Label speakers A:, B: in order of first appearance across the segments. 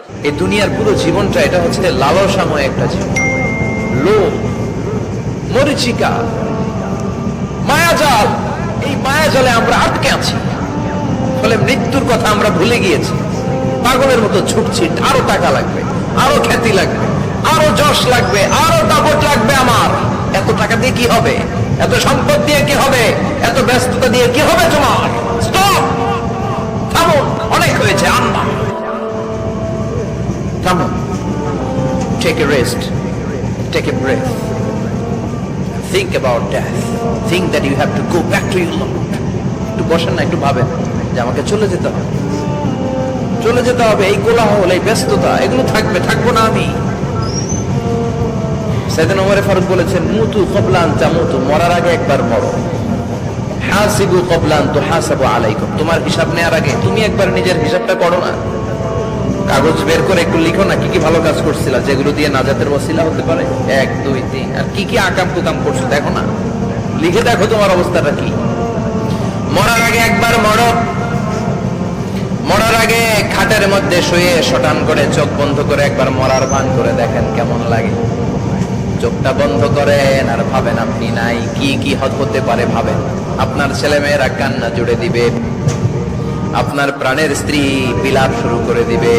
A: এই দুনিয়ার পুরো জীবনটা এটা হচ্ছে লালসাময় একটা জীবন, লোভ, মরিচিকা, মায়াজাল। এই মায়াজালে আমরা আটকে আছি, ফলে মৃত্যুর কথা আমরা ভুলে গিয়েছি। পাগলের মতো ছুটছি, আরো টাকা লাগবে, আরো খ্যাতি লাগবে, আরো যশ লাগবে, আরো দাপট লাগবে। আমার এত টাকা দিয়ে কি হবে? এত সম্পদ দিয়ে কি হবে? এত ব্যস্ততা দিয়ে কি হবে? তোমার স্টপ, থামুন, অনেক হয়েছে। আম্মা থামুন, take a rest, take a breath, think about death, think that you have to go back to your Lord. একটু বসেন না, একটু ভাবেন যে আমাকে চলে যেতে হবে, চলে যেতে হবে। এই কোলাহল, এই ব্যস্ততা, এগুলো থাকবে, থাকবো না আমি। সাইয়েদনা ওমর ফারুক বলেছেন, মুতু ক্বাবলা আন তামুতু, মরার আগে একবার মরো। হাসিবু ক্বাবলা আন তুহাসাবু আলাইকুম, তোমার হিসাব নেওয়ার আগে তুমি একবার নিজের হিসাবটা করো না। কাগজ বের করে একটু লিখো না, কি কি ভালো কাজ করছিলা, যেগুলো দিয়ে নাজাতের ওসিলা হতে পারে। 1 2 3, আর কি কি আকাম কুকাম করছো দেখো না, লিখে দেখো তোমার অবস্থাটা কি। মরার আগে একবার মরো। মরার আগে খাটের মধ্যে শুয়ে শটান করে চোখ বন্ধ করে একবার মরার ভান করে দেখেন কেমন লাগে। চোখটা বন্ধ করেন আর ভাবেন আপনি নাই, কি কি হতে পারে ভাবেন। আপনার ছেলে মেয়েরা কান্না জুড়ে দিবে, আপনার প্রাণের স্ত্রী বিলাপ শুরু করে দিবে,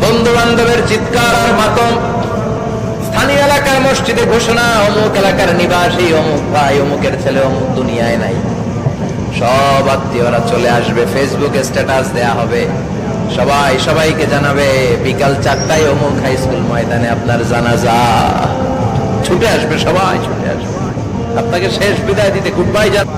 A: বন্ধু বান্ধবের চিৎকার আর মাতম, স্থানীয় এলাকার মসজিদে ঘোষণা, অমুক এলাকার নিবাসী অমুক ভাই, অমুকের ছেলে অমুক দুনিয়ায় নাই। সব আত্মীয়রা চলে আসবে, ফেসবুকে স্ট্যাটাস দেয়া হবে, সবাই সবাইকে জানাবে বিকাল 4টায় অমুক হাই স্কুল ময়দানে আপনার জানাজা। ছুটে আসবে, সবাই ছুটে আসবে আপনাকে শেষ বিদায় দিতে, গুড বাই জান।